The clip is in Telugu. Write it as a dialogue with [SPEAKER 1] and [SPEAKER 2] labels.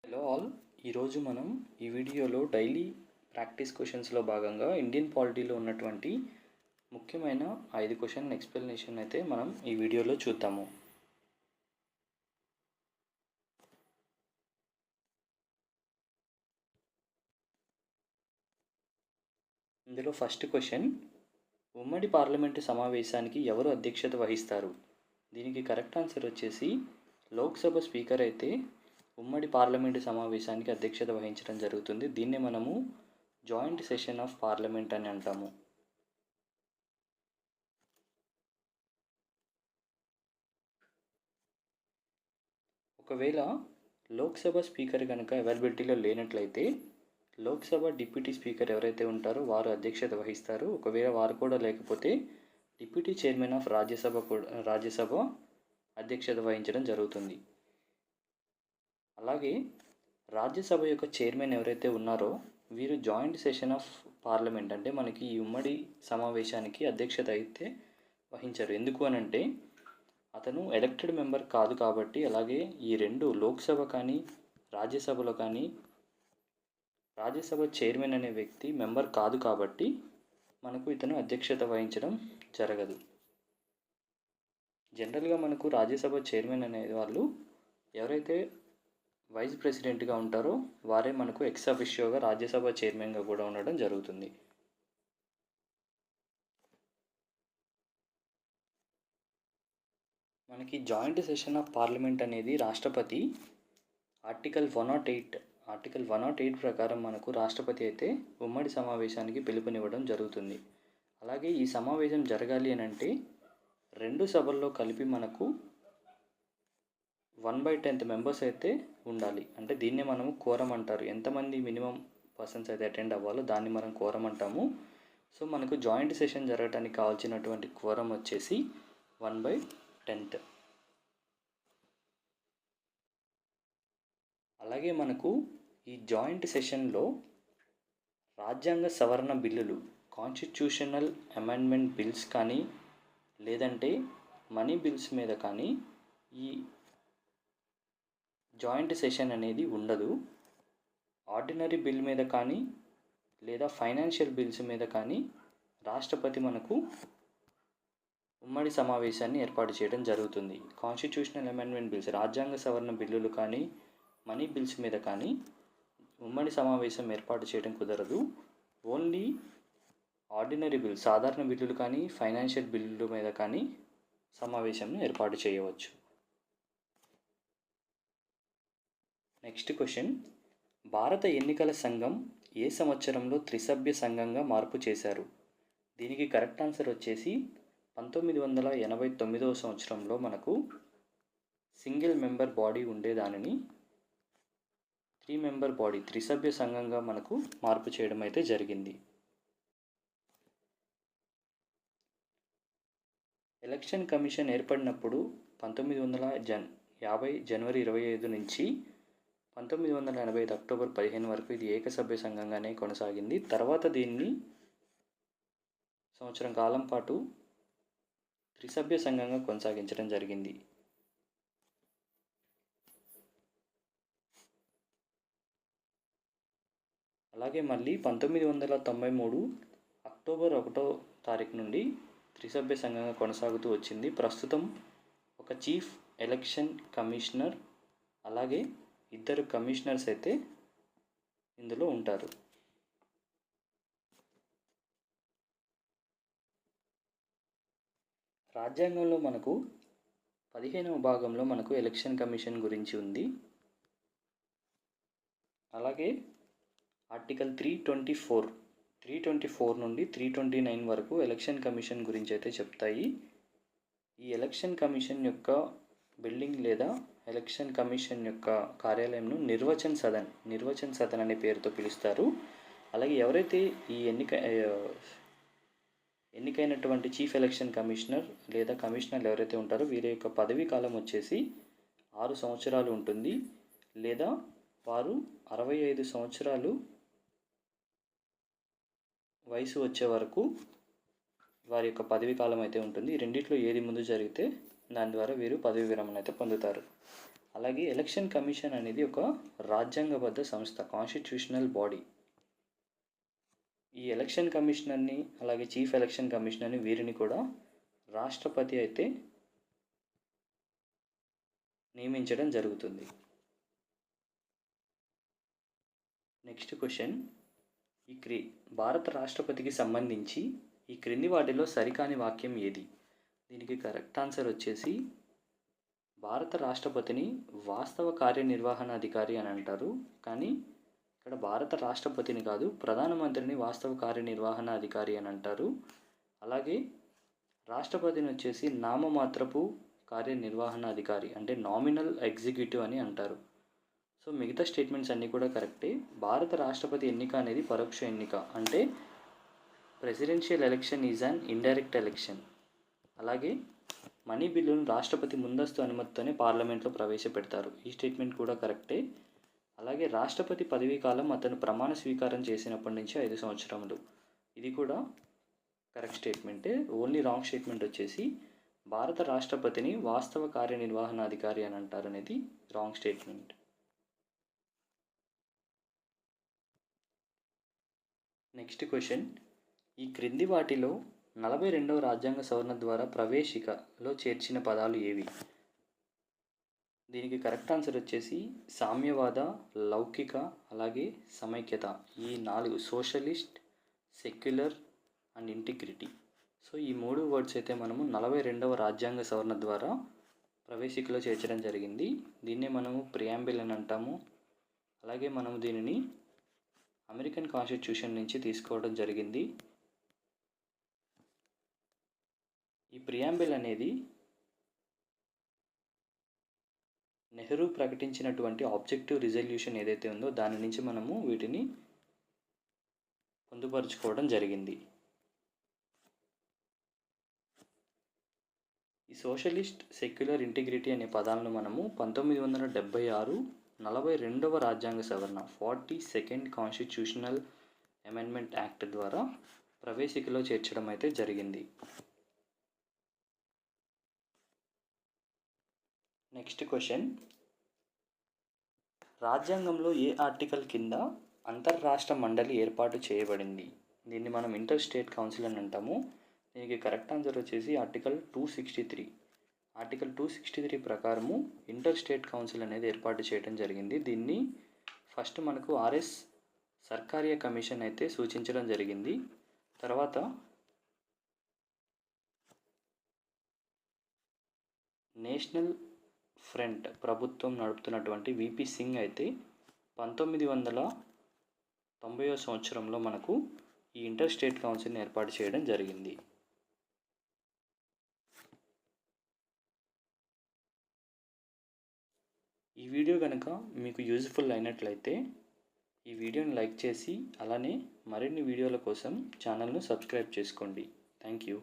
[SPEAKER 1] Hello all. ఈరోజు మనం ఈ వీడియోలో డైలీ ప్రాక్టీస్ క్వశ్చన్స్లో భాగంగా ఇండియన్ పాలిటీలో ఉన్నటువంటి ముఖ్యమైన 5 క్వశ్చన్ ఎక్స్ప్లెనేషన్ అయితే మనం ఈ వీడియోలో చూద్దాము. ఇందులో ఫస్ట్ క్వశ్చన్, ఉమ్మడి పార్లమెంటు సమావేశానికి ఎవరు అధ్యక్షత వహిస్తారు? దీనికి కరెక్ట్ ఆన్సర్ వచ్చేసి లోక్సభ స్పీకర్ అయితే ఉమ్మడి పార్లమెంటు సమావేశానికి అధ్యక్షత వహించడం జరుగుతుంది. దీన్నే మనము జాయింట్ సెషన్ ఆఫ్ పార్లమెంట్ అని అంటాము. ఒకవేళ లోక్సభ స్పీకర్ కనుక అవైలబిలిటీలో లేనట్లయితే లోక్సభ డిప్యూటీ స్పీకర్ ఎవరైతే ఉంటారో వారు అధ్యక్షత వహిస్తారు. ఒకవేళ వారు కూడా లేకపోతే డిప్యూటీ చైర్మన్ ఆఫ్ రాజ్యసభ అధ్యక్షత వహించడం జరుగుతుంది. అలాగే రాజ్యసభ యొక్క చైర్మన్ ఎవరైతే ఉన్నారో వీరు జాయింట్ సెషన్ ఆఫ్ పార్లమెంట్ అంటే మనకి ఈ ఉమ్మడి సమావేశానికి అధ్యక్షత అయితే వహించారు. ఎందుకు అనంటే అతను ఎలక్టెడ్ మెంబర్ కాదు కాబట్టి, అలాగే ఈ రెండు లోక్సభ కానీ రాజ్యసభలో కానీ రాజ్యసభ చైర్మన్ అనే వ్యక్తి మెంబర్ కాదు కాబట్టి మనకు ఇతను అధ్యక్షత వహించడం జరగదు. జనరల్గా మనకు రాజ్యసభ చైర్మన్ అనే వాళ్ళు ఎవరైతే వైస్ ప్రెసిడెంట్గా ఉంటారో వారే మనకు ఎక్స్ అఫిషియోగా రాజ్యసభ చైర్మన్గా కూడా ఉండడం జరుగుతుంది. మనకి జాయింట్ సెషన్ ఆఫ్ పార్లమెంట్ అనేది రాష్ట్రపతి ఆర్టికల్ 108 ప్రకారం మనకు రాష్ట్రపతి అయితే ఉమ్మడి సమావేశానికి పిలుపునివ్వడం జరుగుతుంది. అలాగే ఈ సమావేశం జరగాలి అని అంటే రెండు సభల్లో కలిపి మనకు 1/10 మెంబర్స్ అయితే ఉండాలి. అంటే దీన్నే మనము కోరం అంటారు. ఎంతమంది మినిమం పర్సన్స్ అయితే అటెండ్ అవ్వాలో దాన్ని మనం కోరం అంటాము. సో మనకు జాయింట్ సెషన్ జరగడానికి కావాల్సినటువంటి కోరం వచ్చేసి 1/10. అలాగే మనకు ఈ జాయింట్ సెషన్లో రాజ్యాంగ సవరణ బిల్లులు, కాన్స్టిట్యూషనల్ అమెండ్మెంట్ బిల్స్ కానీ లేదంటే మనీ బిల్స్ మీద కానీ ఈ జాయింట్ సెషన్ అనేది ఉండదు. ఆర్డినరీ బిల్ మీద కానీ లేదా ఫైనాన్షియల్ బిల్స్ మీద కానీ రాష్ట్రపతి మనకు ఉమ్మడి సమావేశాన్ని ఏర్పాటు చేయడం జరుగుతుంది. కాన్స్టిట్యూషనల్ అమెండ్మెంట్ బిల్స్, రాజ్యాంగ సవరణ బిల్లులు కానీ మనీ బిల్స్ మీద కానీ ఉమ్మడి సమావేశం ఏర్పాటు చేయడం కుదరదు. ఓన్లీ ఆర్డినరీ బిల్, సాధారణ బిల్లులు కానీ ఫైనాన్షియల్ బిల్లుల మీద కానీ సమావేశంను ఏర్పాటు చేయవచ్చు. నెక్స్ట్ క్వశ్చన్, భారత ఎన్నికల సంఘం ఏ సంవత్సరంలో త్రిసభ్య సంఘంగా మార్పు చేశారు? దీనికి కరెక్ట్ ఆన్సర్ వచ్చేసి 1989 సంవత్సరంలో మనకు సింగిల్ మెంబర్ బాడీ ఉండేదానిని 3 మెంబర్ బాడీ, త్రిసభ్య సంఘంగా మనకు మార్పు చేయడం అయితే జరిగింది. ఎలక్షన్ కమిషన్ ఏర్పడినప్పుడు 1950 జనవరి 25 నుంచి 1985 అక్టోబర్ 15 వరకు ఇది ఏకసభ్య సంఘంగానే కొనసాగింది. తర్వాత దీన్ని సంవత్సరం కాలం పాటు త్రిసభ్య సంఘంగా కొనసాగించడం జరిగింది. అలాగే మళ్ళీ 1993 అక్టోబర్ 1 నుండి త్రిసభ్య సంఘంగా కొనసాగుతూ వచ్చింది. ప్రస్తుతం ఒక చీఫ్ ఎలక్షన్ కమిషనర్ అలాగే 2 కమిషనర్స్ అయితే ఇందులో ఉంటారు. రాజ్యాంగంలో మనకు 15వ భాగంలో మనకు ఎలక్షన్ కమిషన్ గురించి ఉంది. అలాగే ఆర్టికల్ 324 నుండి 329 వరకు ఎలక్షన్ కమిషన్ గురించి అయితే చెప్తాయి. ఈ ఎలక్షన్ కమిషన్ యొక్క బిల్డింగ్ లేదా ఎలక్షన్ కమిషన్ యొక్క కార్యాలయంను నిర్వచన్ సదన్ అనే పేరుతో పిలుస్తారు. అలాగే ఎవరైతే ఈ ఎన్నికైనటువంటి చీఫ్ ఎలక్షన్ కమిషనర్ లేదా కమిషనర్లు ఎవరైతే ఉంటారో వీరి యొక్క పదవీ కాలం వచ్చేసి 6 సంవత్సరాలు ఉంటుంది. లేదా వారు 65 సంవత్సరాలు వయసు వచ్చే వరకు వారి యొక్క పదవీ కాలం అయితే ఉంటుంది. ఈ రెండిట్లో ఏది ముందు జరిగితే దాని ద్వారా వీరు పదవీ విరమణ అయితే పొందుతారు. అలాగే ఎలక్షన్ కమిషన్ అనేది ఒక రాజ్యాంగబద్ధ సంస్థ, కాన్స్టిట్యూషనల్ బాడీ. ఈ ఎలక్షన్ కమిషనర్ని అలాగే చీఫ్ ఎలక్షన్ కమిషనర్ని వీరిని కూడా రాష్ట్రపతి అయితే నియమించడం జరుగుతుంది. నెక్స్ట్ క్వశ్చన్, భారత రాష్ట్రపతికి సంబంధించి ఈ క్రింది వాటిలో సరికాని వాక్యం ఏది? దీనికి కరెక్ట్ ఆన్సర్ వచ్చేసి భారత రాష్ట్రపతిని వాస్తవ కార్యనిర్వహణాధికారి అని అంటారు. కానీ ఇక్కడ భారత రాష్ట్రపతిని కాదు, ప్రధానమంత్రిని వాస్తవ కార్యనిర్వహణాధికారి అని అంటారు. అలాగే రాష్ట్రపతిని వచ్చేసి నామమాత్రపు కార్యనిర్వహణాధికారి అంటే నామినల్ ఎగ్జిక్యూటివ్ అని అంటారు. సో మిగతా స్టేట్మెంట్స్ అన్నీ కూడా కరెక్టే. భారత రాష్ట్రపతి ఎన్నిక అనేది పరోక్ష ఎన్నిక, అంటే presidential election is an indirect election. అలాగే మనీ బిల్లును రాష్ట్రపతి ముందస్తు అనుమతితోనే పార్లమెంట్లో ప్రవేశపెడతారు. ఈ స్టేట్మెంట్ కూడా కరెక్టే. అలాగే రాష్ట్రపతి పదవీ కాలం అతను ప్రమాణ స్వీకారం చేసినప్పటి నుంచి 5 సంవత్సరములు. ఇది కూడా కరెక్ట్ స్టేట్మెంటే. ఓన్లీ రాంగ్ స్టేట్మెంట్ వచ్చేసి భారత రాష్ట్రపతిని వాస్తవ కార్యనిర్వహణాధికారి అని అంటారు అనేది రాంగ్ స్టేట్మెంట్. నెక్స్ట్ క్వశ్చన్, ఈ క్రింది వాటిలో 42వ రాజ్యాంగ సవరణ ద్వారా ప్రవేశికలో చేర్చిన పదాలు ఏవి? దీనికి కరెక్ట్ ఆన్సర్ వచ్చేసి సామ్యవాద, లౌకిక, అలాగే సమైక్యత. ఈ 4 socialist, secular and integrity. So ఈ 3 వర్డ్స్ అయితే మనము 42వ రాజ్యాంగ సవరణ ద్వారా ప్రవేశికలో చేర్చడం జరిగింది. దీన్నే మనము ప్రియాంబిల్ అని అంటాము. అలాగే మనము దీనిని అమెరికన్ కాన్స్టిట్యూషన్ నుంచి తీసుకోవడం జరిగింది. ఈ ప్రియాంబిల్ అనేది నెహ్రూ ప్రకటించినటువంటి ఆబ్జెక్టివ్ రిజల్యూషన్ ఏదైతే ఉందో దాని నుంచి మనము వీటిని పొందుపరుచుకోవడం జరిగింది. ఈ సోషలిస్ట్, సెక్యులర్, ఇంటిగ్రిటీ అనే పదాలను మనము 1976 42వ రాజ్యాంగ సవరణ 42nd కాన్స్టిట్యూషనల్ అమెండ్మెంట్ యాక్ట్ ద్వారా ప్రవేశికలో చేర్చడం అయితే జరిగింది. నెక్స్ట్ క్వశ్చన్, రాజ్యాంగంలో ఏ ఆర్టికల్ కింద అంతర్రాష్ట్ర మండలి ఏర్పాటు చేయబడింది? దీన్ని మనం ఇంటర్ స్టేట్ కౌన్సిల్ అని అంటాము. దీనికి కరెక్ట్ ఆన్సర్ వచ్చేసి ఆర్టికల్ 263. ఆర్టికల్ 263 ప్రకారము ఇంటర్ స్టేట్ కౌన్సిల్ అనేది ఏర్పాటు చేయడం జరిగింది. దీన్ని ఫస్ట్ మనకు ఆర్ఎస్ సర్కారియా కమిషన్ అయితే సూచించడం జరిగింది. తర్వాత నేషనల్ ఫ్రంట్ ప్రభుత్వం నడుపుతున్నటువంటి విపి సింగ్ అయితే 1990వ సంవత్సరంలో మనకు ఈ ఇంటర్ స్టేట్ కౌన్సిల్ని ఏర్పాటు చేయడం జరిగింది. ఈ వీడియో కనుక మీకు యూజ్ఫుల్ అయినట్లయితే ఈ వీడియోని లైక్ చేసి అలానే మరిన్ని వీడియోల కోసం ఛానల్ను సబ్స్క్రైబ్ చేసుకోండి. Thank you.